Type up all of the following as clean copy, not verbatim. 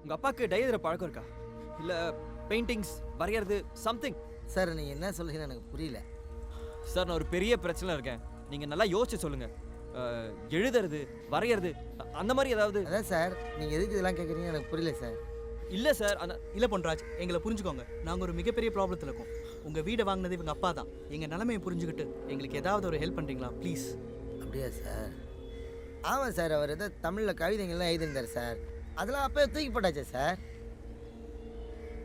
உங்கள் அப்பாவுக்கு டை எழுதுகிற பழக்கம் இருக்கா? இல்லை பெயிண்டிங்ஸ் வரைகிறது சம்திங்? சார் நீங்கள் என்ன சொல்கிறீங்கன்னு எனக்கு புரியல. சார் நான் ஒரு பெரிய பிரச்சனை இருக்கேன், நீங்கள் நல்லா யோசிச்சு சொல்லுங்கள். எழுதுறது வரைகிறது அந்த மாதிரி ஏதாவது? அதான் சார் நீங்கள் எதுக்கு இதெல்லாம் கேட்குறீங்கன்னு எனக்கு புரியல சார். இல்லை சார் அந்த இல்லை பொன்ராஜ், எங்களை புரிஞ்சுக்கோங்க. நாங்கள் ஒரு மிகப்பெரிய ப்ராப்ளத்தில் இருக்கோம். உங்கள் வீடை வாங்கினது இவங்க அப்பா தான். எங்கள் நிலைமையை புரிஞ்சுக்கிட்டு எங்களுக்கு ஏதாவது ஒரு ஹெல்ப் பண்ணுறீங்களா ப்ளீஸ்? அப்படியா சார்? ஆமாம் சார், அவர் ஏதோ தமிழில் கவிதைங்கள்லாம் எழுதியிருந்தார் சார். அதெல்லாம் அப்போயே தூக்கி போட்டாச்சே சார்.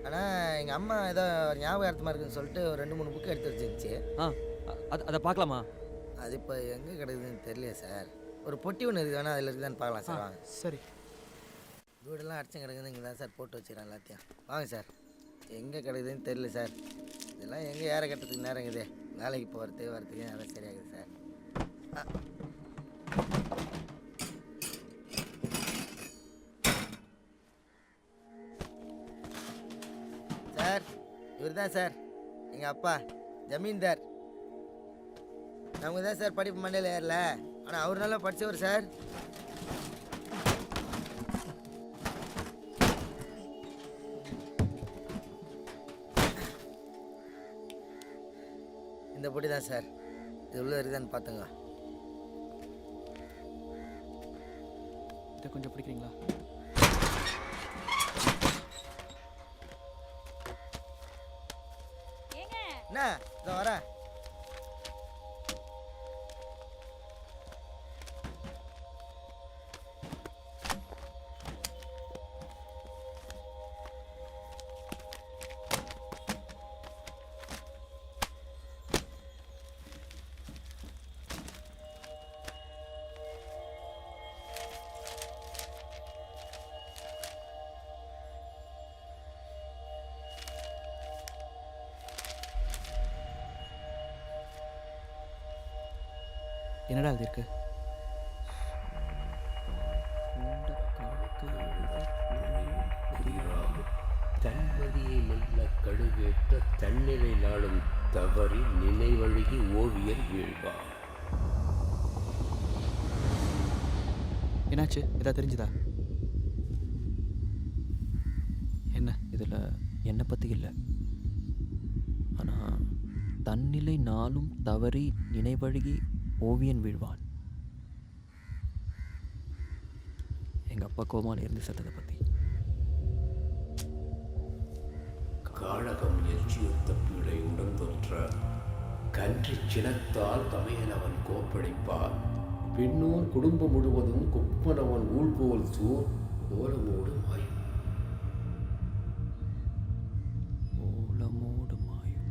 ஆனால் எங்கள் அம்மா ஏதோ ஞாபகார்த்தமாக இருக்குன்னு சொல்லிட்டு ஒரு 2-3 புக்கு எடுத்து வச்சிருந்துச்சு. அதை பார்க்கலாமா? அது இப்போ எங்கே கிடக்குதுன்னு தெரியல சார். ஒரு பொட்டி ஒன்று இருக்குது, வேணா அதில் இருக்குதான்னு பார்க்கலாம் சார். வாங்க. சரி. வீடெல்லாம் அடிச்சு கிடக்குது, இங்கே தான் சார் போட்டு வச்சுக்கிறேன் எல்லாத்தையும். வாங்க சார். எங்கே கிடக்குதுன்னு தெரியல சார். இதெல்லாம் எங்கே ஏற கட்டுறதுக்கு நேரங்குது. வேலைக்கு போகிறதுக்கு வரத்துக்கு அதெல்லாம் சரியாகுது சார். சார் இவர் தான் சார் எங்கள் அப்பா, ஜமீன்தார். நமக்கு தான் சார் படிப்பு மண்டையில் ஏறல, ஆனால் அவர் நல்லா படித்தவர் சார். இந்த பொடி தான் சார். இது உள்ள இருக்குதான்னு பார்த்துங்க. இதை கொஞ்சம் பிடிக்கிறீங்களா? என்ன இதோ வரேன். என்னடா இது இருக்கு? தம்பதியை மெல்ல கழுவேற்ற தண்ணீரை நாளும் தவறி நினைவழுகி ஓவியர் வீழ்வார். என்னாச்சு? ஏதாவது தெரிஞ்சுதா? என்ன? இதில் என்னை பற்றி இல்லை, ஆனால் தன்னிலை நாளும் தவறி நினைவழுகி ஓவியன் வீழ்வான். எங்கள் அப்பா கோமால இருந்து செத்ததை பற்றி. காழகம் எச்சியொத்த பீடை உடந்தொன்ற கன்றி சினத்தால் தமையனவன் கோப்படைப்பார். பின்னோர் குடும்பம் முழுவதும் குப்பனவன் ஊழ்போல் சூர் ஓலமோடு மாயும். ஓலமோடு மாயும்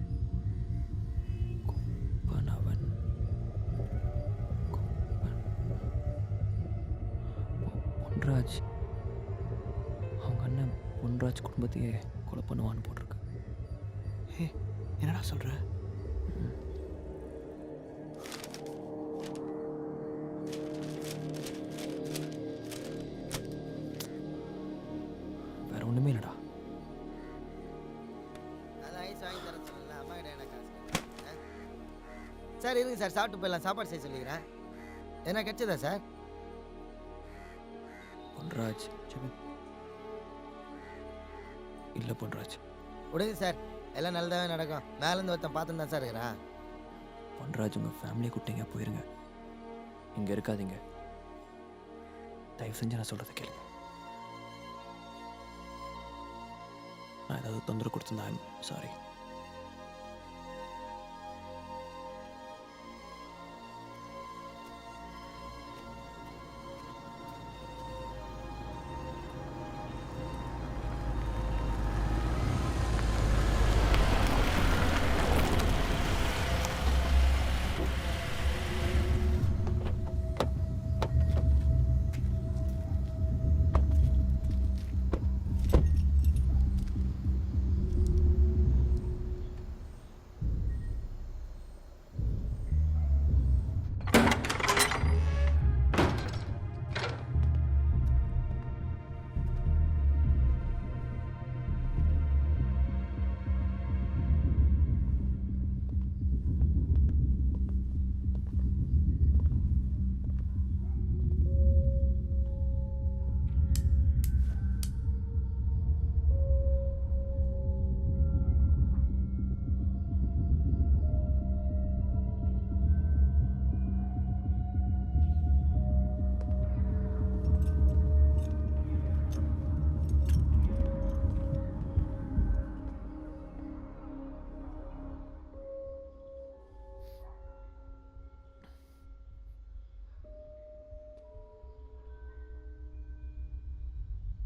குப்பனவன். பொன்ராஜ், அவங்க அண்ணன் பொன்ராஜ் குடும்பத்தையே கொலை பண்ணுவான்னு போட்டிருக்கு. ஹே, என்னடா சொல்கிற? வேற ஒன்றுமே இல்லைடா. அதான் ஐஸ் வாங்கி தர சொல்லல, அம்மா கிட்ட என்ன காசு கேட்டேன். சார் இருங்க சார், சாப்பிட்டு போயிடலாம். சாப்பாடு செய்ய சொல்லிக்கிறேன். என்ன கிடைச்சதா சார்? பொன்ராஜ் இல்லை, பொன்ராஜ் விடுங்க சார், எல்லாம் நல்லதாகவே நடக்கும். மேலேருந்து ஒருத்தன் பார்த்துன்னு தான் சார் இருக்கிறான். பொன்ராஜ், உங்கள் ஃபேமிலியை கூப்பிட்டீங்க, போயிருங்க. இங்கே இருக்காதீங்க. தயவு செஞ்சு நான் சொல்கிறத கேளுங்க. நான் ஏதாவது தொந்தரவு கொடுத்துருந்தா ஐம் சாரி.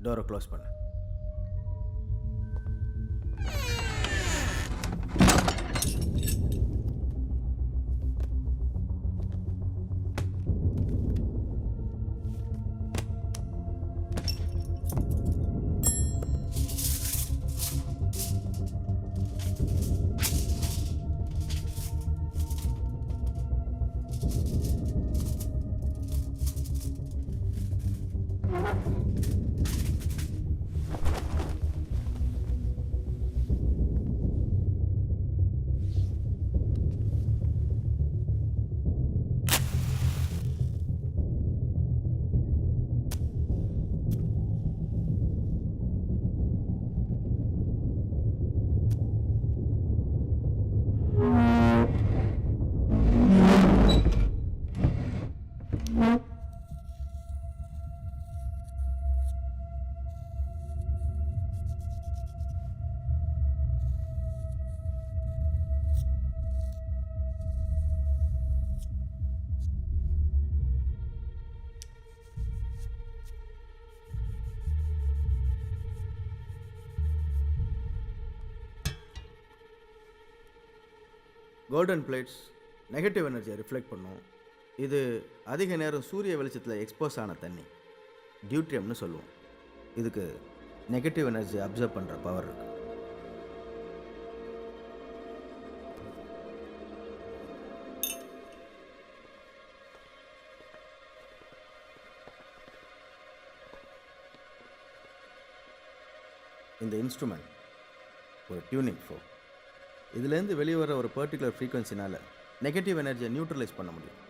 டோரை க்ளோஸ் பண்ணு. கோல்டன் பிளேட்ஸ் நெகட்டிவ் எனர்ஜியை ரிஃப்ளெக்ட் பண்ணும். இது அதிக நேரம் சூரிய வெளிச்சத்தில் எக்ஸ்போஸ் ஆன தண்ணி, டியூட்ரியம்னு சொல்லுவோம். இதுக்கு நெகட்டிவ் எனர்ஜி அப்சர்வ் பண்ணுற பவர் இருக்கு. இந்த இன்ஸ்ட்ருமெண்ட் ஒரு டியூனிங் ஃபோக். இதுலேருந்து வெளியே வர ஒரு பர்டிகுலர் ஃப்ரீக்வன்சினால் நெகட்டிவ் எனர்ஜியை நியூட்ரலைஸ் பண்ண முடியும்.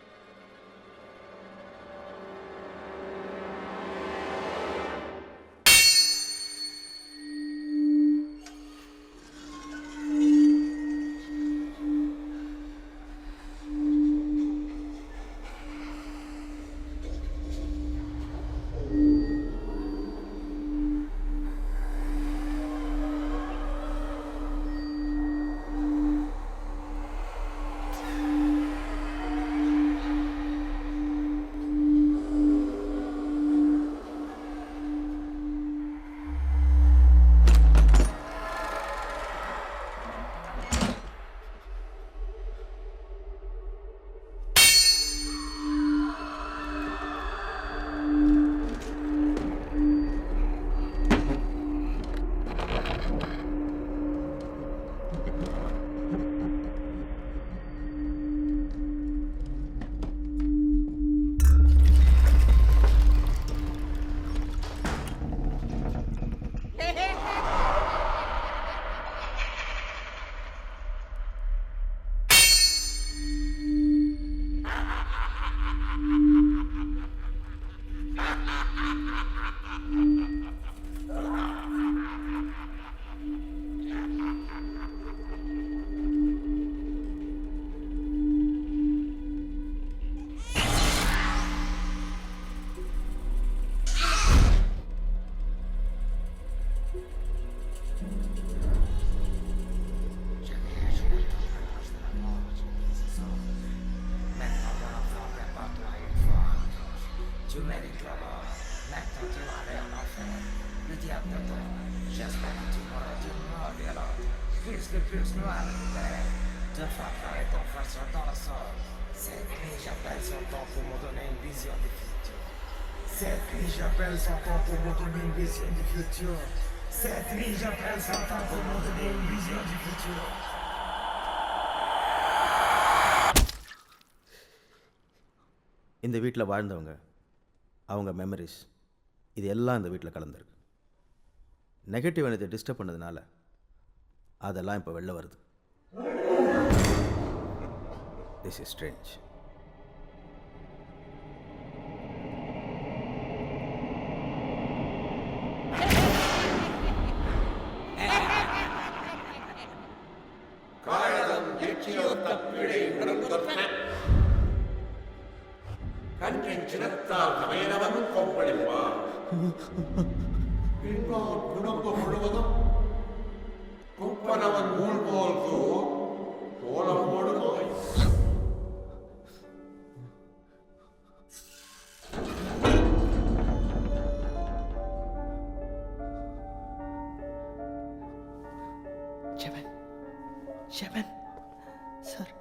இந்த வீட்டில் வாழ்ந்தவங்க, அவங்க மெமரிஸ், இது எல்லாம் இந்த வீட்டில் கலந்துருக்கு. நெகட்டிவ் எனர்ஜி டிஸ்டர்ப் பண்ணதுனால அதெல்லாம் இப்போ வெளில வருது. This is strange. கண்ணின் சினத்தால் தமையனவன் கொப்பளிப்பான். குடும்பம் முழுவதும் குப்பனவன் நூல் போல் தோலமோடு நோய். Seven seven sir.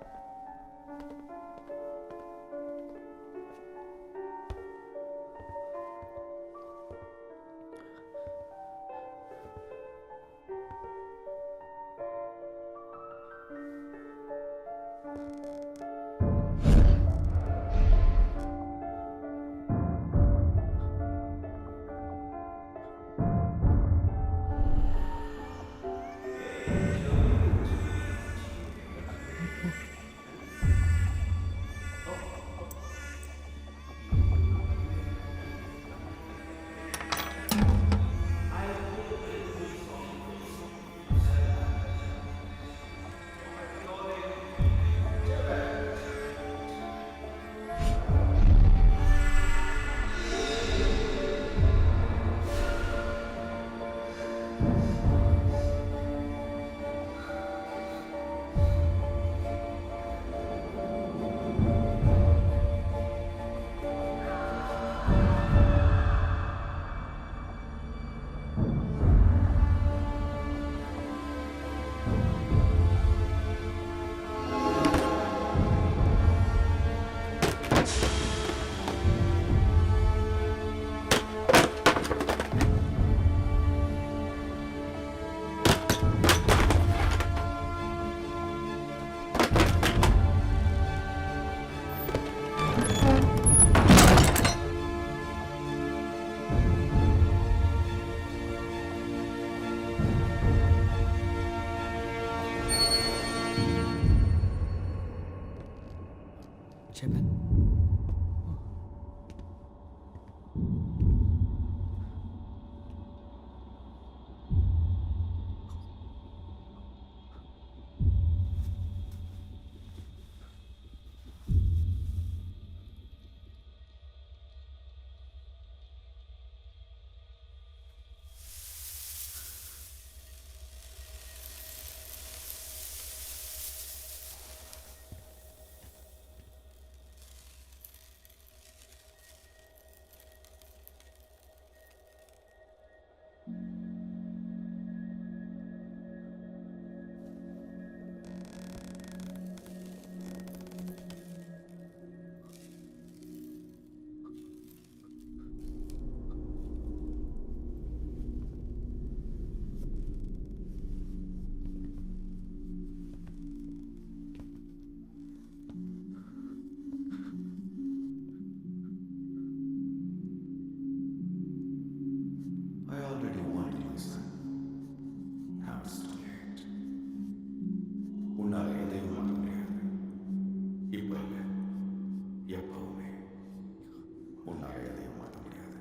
Seven I already warned you, son. Now it's too late. உன்னால் எதையும் மாற்ற முடியாது. இப்போ இல்லை, எப்பவுமே உன்னால் எதையும் மாற்ற முடியாது.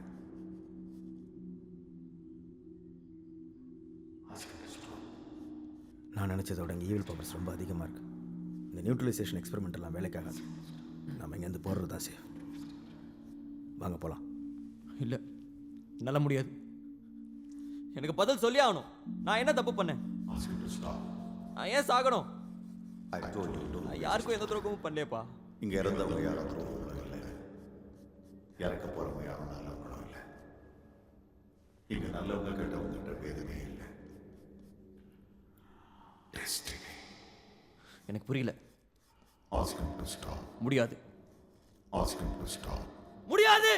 நான் நினச்சதை விட இங்கே ஈவில் பவர்ஸ் ரொம்ப அதிகமாக இருக்குது. இந்த நியூட்ரலைசேஷன் எக்ஸ்பெரிமெண்ட் எல்லாம் வேலைக்காகாது. நம்ம இங்கேருந்து போடுறது தான் சேஃப். வாங்க போகலாம். இல்லை, என்னால் முடியாது. எனக்கு பதில் சொல்லி ஆகணும். நான் என்ன தப்பு பண்ணேன்? Ask him to stop. நான் ஏன் சாகணும்? I told you don't. நான் யாருக்கும் எந்த துரோகமும் பண்ணலையேப்பா. இங்க இறந்தவங்க யாரும் துரோகங்களும் இல்லை, இறக்க போறவங்க யாரும் நல்லவங்களும் இல்லை. இங்க நல்லவங்க கெட்டவங்கன்ற வேதமே இல்லை. Destiny. எனக்கு புரியல. Ask him to stop. முடியாது. Ask him to stop. முடியாது.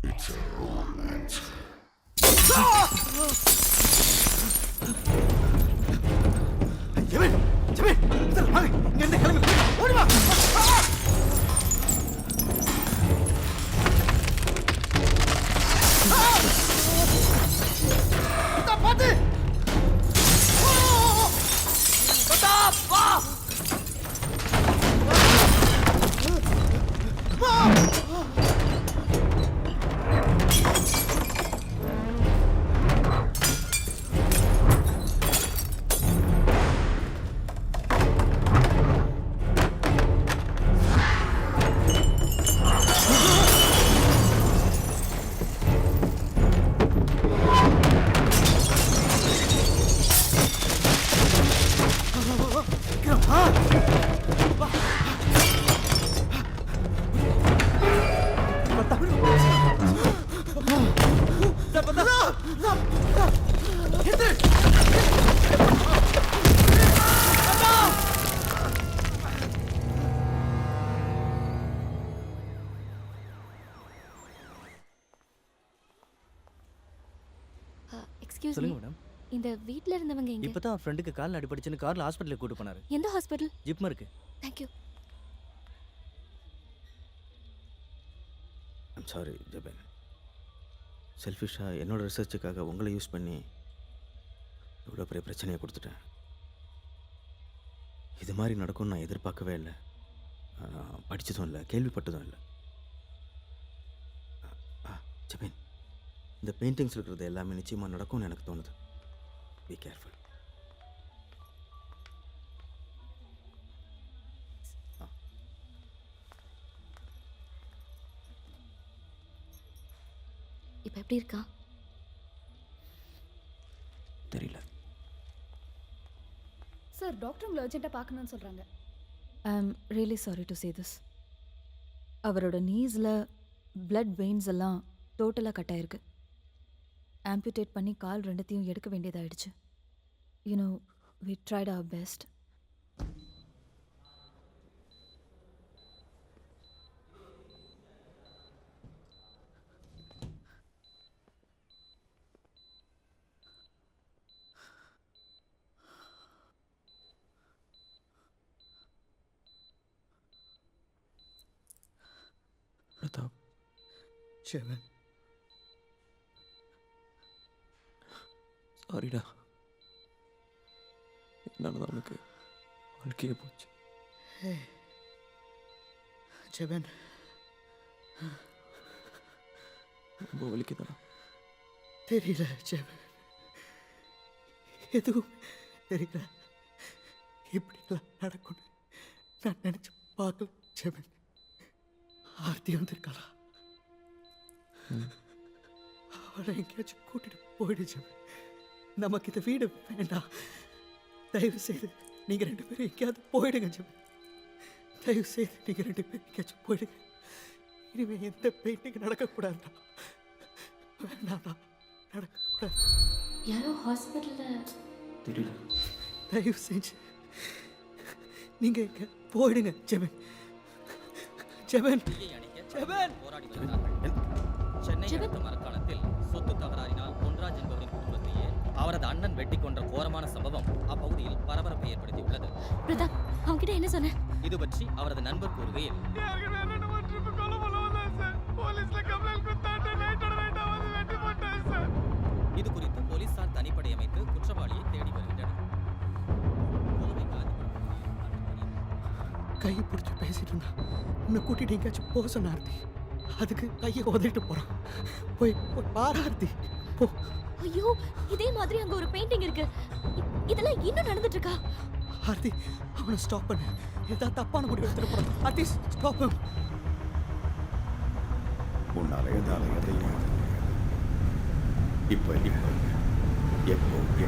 It's a wrong answer. Jemin Jemin sir வாங்க இங்கேருந்து கிளம்பி ஓடி வா. பார்த்து எக்ஸ்கியூஸ் மீ சொல்லுங்க மேடம். இந்த வீட்ல இருந்தவங்க எங்க? இப்போ தான் ஃப்ரெண்டுக்கு கால் அடிபட்டுச்சுன்னு காரில் ஹாஸ்பிட்டலுக்கு கூட்டு போனாரு. எந்த ஹாஸ்பிடல்? ஜிப்மருக்கு. Thank you. I'm sorry Jeban. செல்ஃபிஷாக என்னோட ரிசர்ச்சுக்காக உங்களை யூஸ் பண்ணி இவ்வளோ பெரிய பிரச்சனையை கொடுத்துட்டேன். இது மாதிரி நடக்கும்னு நான் எதிர்பார்க்கவே இல்லை. படித்ததும் இல்லை, கேள்விப்பட்டதும் இல்லை. ஜெபன், இந்த பெயிண்டிங்ஸ் இருக்கிறது எல்லாமே நிச்சயமாக நடக்கும்னு எனக்கு தோணுது. Be careful. இப்போ எப்படி இருக்கா? தெரியல. சார் டாக்டர் உங்களை அர்ஜென்ட்டாக பார்க்கணும்னு சொல்கிறாங்க. I am really sorry to say this. அவரோட நீஸில் பிளட் வெயின்ஸ் எல்லாம் டோட்டலாக கட் ஆயிருக்கு. ஆம்பியூட்டேட் பண்ணி கால் ரெண்டுத்தையும் எடுக்க வேண்டியதாயிடுச்சு. You know we tried our best. Pratap, Jeban, சாரிடா. என்னால் தான் உனக்கு வாழ்க்கையே போச்சு. ஜெபன், ரொம்ப வலிக்குதானா? தெரியல ஜெபன், எதுவும் தெரியல. இப்படிலாம் நடக்கும்னு நான் நினச்சி பார்க்கல ஜெபன். ஆர்த்தி வந்திருக்காளா? அவளை எங்கேயாச்சும் கூட்டிட்டு போயிடு ஜெபன். நமக்கு இந்த வீடு வேண்டாம். தயவு செய்து நீங்கள் 2 பேரும் எங்கேயாவது போயிடுங்க ஜெபன். தயவு செய்து நீங்கள் 2 பேரும் எங்கேயாச்சும் போயிடுங்க. இனிமேல் எந்த பெயிண்டிங் நடக்கக்கூடாதுடா. வேண்டாம்டா, நடக்கக்கூடாது. யாரோ ஹாஸ்பிட்டலில் தெரியல. தயவு செஞ்சு நீங்கள் எங்கே போயிடுங்க ஜெபன். ஜெபன், ஜெபன், போராடி வருகிறார்கள். சென்னை அடுத்த மரக்காணத்தில் சொத்து தகராறினால் பொன்ராஜ் என்பவரின் குடும்பத்தையே அவரது அண்ணன் வெட்டி கொன்ற கோரமான சம்பவம் அப்பகுதியில் பரபரப்பை ஏற்படுத்தியுள்ளது. பிரதாப், அவன்கிட்ட என்ன சொன்ன? இது பற்றி அவரது நண்பர் கூறுகையில், இது குறித்து போலீசார் தனிப்படை அமைத்து குற்றவாளியை தேடி வருகின்றனர். கையை பிடிச்சி பேசிட்டு இருந்தா உன்னை கூட்டிட்டு எங்கேயாச்சும் போக சொன்ன ஆர்த்தி. அதுக்கு கையை உதறிட்டு போறான். போய் போய் பாரு ஆர்த்தி, போ. ஐயோ, இதே மாதிரி அங்க ஒரு பெயிண்டிங் இருக்கு. இதெல்லாம் இன்னும் நடந்துட்டு இருக்கா? ஆர்த்தி, அவனை ஸ்டாப் பண்ணு. ஏதாவது தப்பான முடிவு எடுத்துட்டு போறான். ஆர்த்தி, ஸ்டாப். உன்னால எதையும் இப்போ எப்போ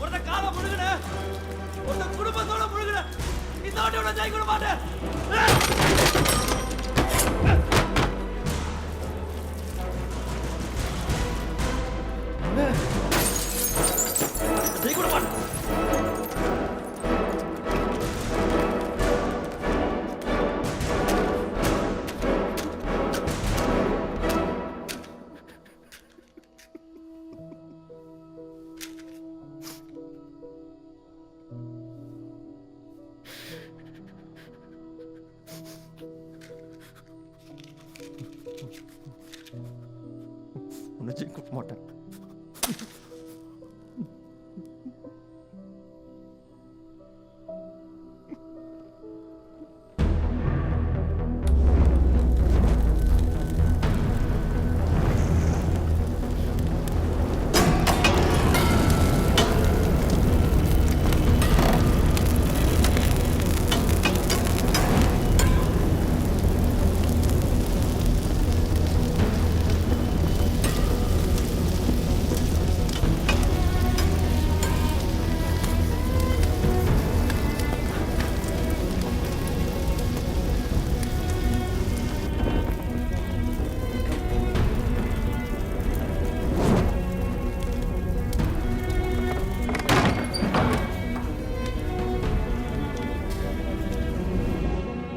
ஒருத்த காலை முழுகுன உன்னை குடும்பத்தோட முழுகிற இந்த வாட்டி உன்னை ஜெயிக்க விட மாட்டேன். ஜெயிக்க விட மாட்டேன். உன்னை ஜெயிக்க விட மாட்டேன்.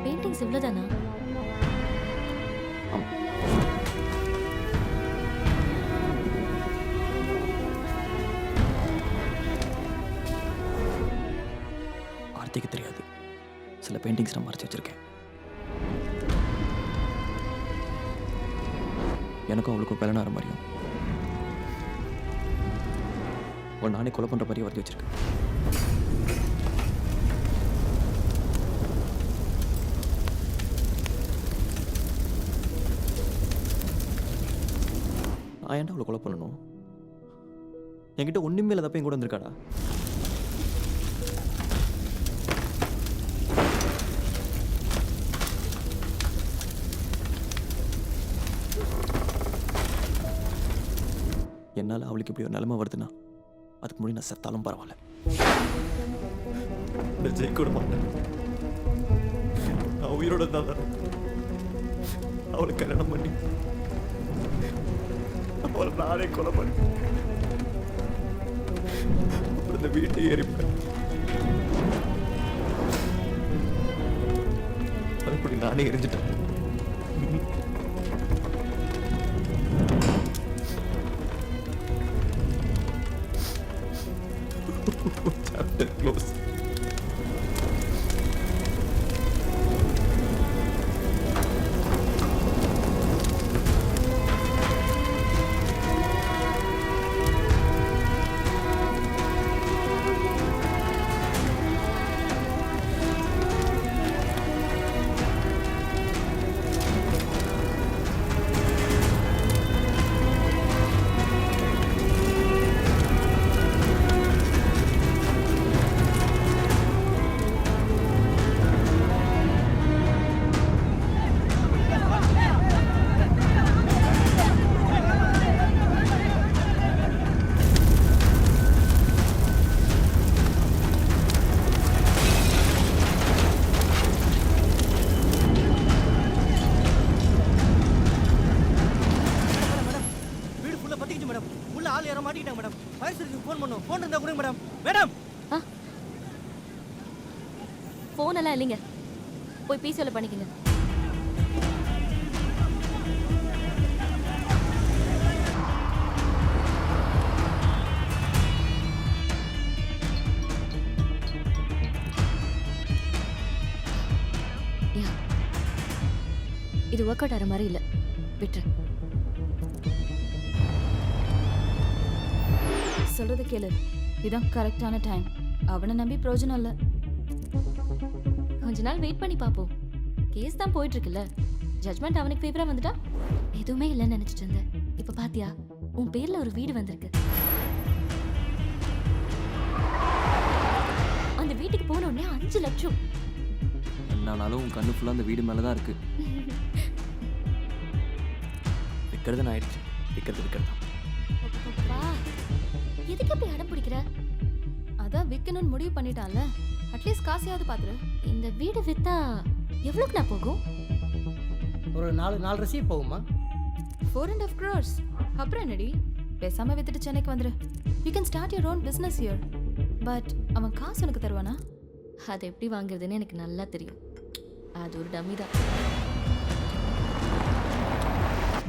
பெயிண்டிங்ஸ் இவ்வளோதானா? ஆர்த்திக்கு தெரியாது, சில பெயிண்டிங்ஸ் நான் மறைச்சு வச்சிருக்கேன். எனக்கும் அவளுக்கும் கல்யாணம் ஆகிற மாதிரியும் ஒரு நானே கொலை பண்ணுற மாதிரியும் வரைஞ்சி வச்சிருக்கேன். நான் ஏன்டா அவளை கொலை பண்ணணும்? என்கிட்ட ஒன்றுமே இல்லாதப்ப என் கூட வந்திருக்காடா. என்னால் அவளுக்கு இப்படி ஒரு நிலைமை வருதுன்னா அதுக்கு முன்னாடி நான் செத்தாலும் பரவாயில்ல. நான் ஜெயிக்க விட மாட்டேன். நான் உயிரோட தான் அவளை கல்யாணம் பண்ணி அவளை நானே கொலை பண்ணி அப்புறம் இந்த வீட்டை எரிப்பேன். அப்படி நானே எரிஞ்சிட்டேன். Chapter close. ஃபோன் எல்லாம் இல்லைங்க, போய் பிசிஓல பண்ணிக்கங்க. இது ஒர்க் அவுட் ஆகிற மாதிரி இல்லை, விட்டுரு. சொல்றது கேளு, இதான் கரெக்டான டைம். அவனை நம்பி பிரயோஜனம் இல்லை. கொஞ்ச நாள் வெயிட் பண்ணி பார்ப்போம். கேஸ் தான் போயிட்டு இருக்குல்ல, ஜட்மெண்ட் அவனுக்கு ஃபேவரா வந்துட்டா எதுவுமே இல்லைன்னு நினைச்சிட்டு இருந்தேன். இப்ப பாத்தியா, உன் பேர்ல ஒரு வீடு வந்திருக்கு. அந்த வீட்டுக்கு போன உடனே 5 லட்சம். என்னாலும் உன் கண்ணு ஃபுல்லாக அந்த வீடு மேலே தான் இருக்கு. விற்கிறது நான் ஆயிடுச்சு, விற்கிறது தான். எதுக்கு அப்படி அடம் பிடிக்கிற? அதான் விற்கணும்னு முடிவு பண்ணிட்டான்ல, அட்லீஸ்ட் காசையாவது பாத்துரு. இந்த வீடு வித்தா எவ்வளோக்கு நான் போகும்? ஒரு 4.5 ரசி போகுமா? 4.5 crores. அப்புறம் என்னடி, பேசாம வித்துட்டு சென்னைக்கு வந்துரு. You can start your own business here. But அவன் காசு உனக்கு தருவானா? அதை எப்படி வாங்குறதுன்னு எனக்கு நல்லா தெரியும். அது ஒரு டம்மி தான்.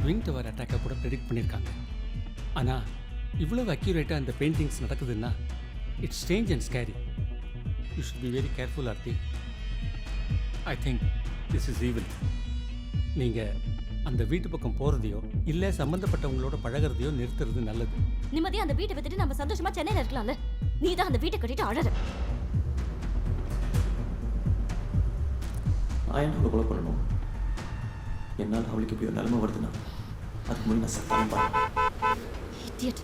விங் டவர் அட்டாக்கை கூட ப்ரெடிக்ட் பண்ணியிருக்காங்க. ஆனால் இவ்வளவு அக்யூரேட்டாக அந்த பெயிண்டிங்ஸ் நடக்குதுன்னா it's strange and scary. You should be very careful Aarthi. I think this is evil. நீங்கள் அந்த வீட்டு பக்கம் போகிறதையோ இல்லை சம்மந்தப்பட்டவங்களோட பழகிறதையோ நிறுத்துறது நல்லது. நிம்மதியா அந்த வீட்டை வித்துட்டு நம்ம சந்தோஷமா சென்னையில் இருக்கலாம்ல. நீ தான் அந்த வீட்டை கட்டிட்டு அழற. நான் என்ன அவளை கொலை பண்ணணும்? என்னால் அவளுக்கு இப்படி ஒரு நிலைமை வருதுன்னா அதுக்கு முன்னாடி நான் சத்தான பாருங்க. Idiot.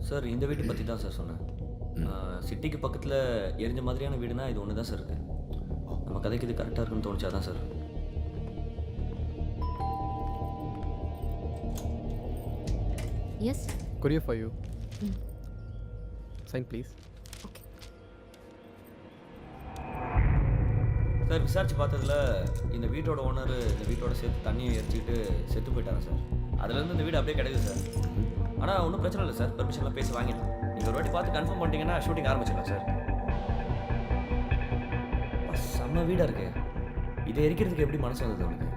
சார் இந்த வீட்டை பற்றி தான் சார் சொன்னேன். சிட்டிக்கு பக்கத்தில் எரிஞ்ச மாதிரியான வீடுனா இது ஒன்று தான் சார் இருக்குது. நம்ம கதைக்கு இது கரெக்டாக இருக்குன்னு தோணுச்சா தான் sir. Yes. Courier for you. Sign please. Sir விசாரிச்சு பார்த்ததுல இந்த வீட்டோட ஓனர் இந்த வீட்டோட சேர்த்து தண்ணியை எரிச்சிக்கிட்டு செத்து போயிட்டாங்க சார். அதுலேருந்து இந்த வீடு அப்படியே கிடைக்குது சார். ஆனால் ஒன்றும் பிரச்சனை இல்லை சார், பெர்மிஷன்லாம் பேசி வாங்கிடலாம். நீங்கள் ஒரு வாட்டி பார்த்து கன்ஃபார்ம் பண்ணிட்டீங்கன்னா ஷூட்டிங் ஆரம்பிச்சிடலாம் சார். செம்ம வீடாக இருக்கு. இதை எரிக்கிறதுக்கு எப்படி மனசு வந்தது உனக்கு?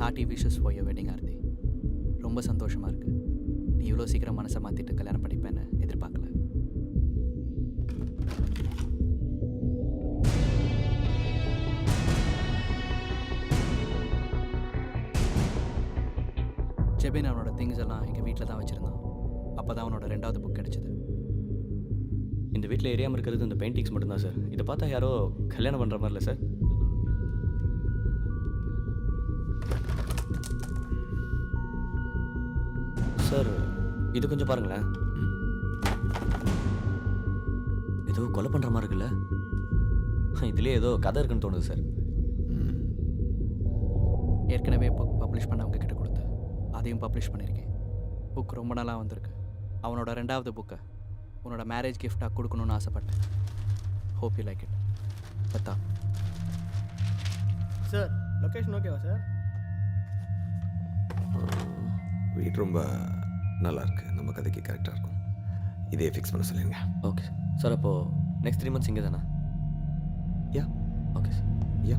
Hearty wishes for your wedding Aarthi. ரொம்ப சந்தோஷமாக இருக்குது. நீ இவ்வளோ சீக்கிரம் மனசை மாற்றிட்டு கல்யாணம் பண்ணிப்பேன்னு எதிர்பார்க்கல. ஜெபின் அவனோட திங்ஸ் எல்லாம் எங்கள் வீட்டில் தான் வச்சுருந்தான். அப்போ தான் அவனோட 2வது புக் கிடச்சிது. இந்த வீட்டில் எரியாமல் இருக்கிறது இந்த பெயிண்டிங்ஸ் மட்டும்தான் சார். இதை பார்த்தா யாரோ கல்யாணம் பண்ணுற மாதிரி இல்லை சார். சார் இது கொஞ்சம் பாருங்களேன். ஏதோ கொலை பண்ணுற மாதிரி இருக்குல்ல. இதுலேயே ஏதோ கதை இருக்குன்னு தோணுது சார். ஏற்கனவே புக் பப்ளிஷ் பண்ணவங்க கிட்ட கொடுத்து அதையும் பப்ளிஷ் பண்ணியிருக்கேன். புக் ரொம்ப நாளாக வந்திருக்கு. அவனோட 2வது புக்கை உன்னோட மேரேஜ் கிஃப்டாக கொடுக்கணுன்னு ஆசைப்பட்டேன். Hope you like it. பத்தா சார் லொக்கேஷன் ஓகேவா சார்? வீடு ரொம்ப நல்லா இருக்கு. நம்ம கதைக்கு கரெக்டாக இருக்கும். இதே ஃபிக்ஸ் பண்ண சொல்லுங்க. Okay sir. அப்போது நெக்ஸ்ட் 3 months இங்கே தானே? Yeah okay sir. யா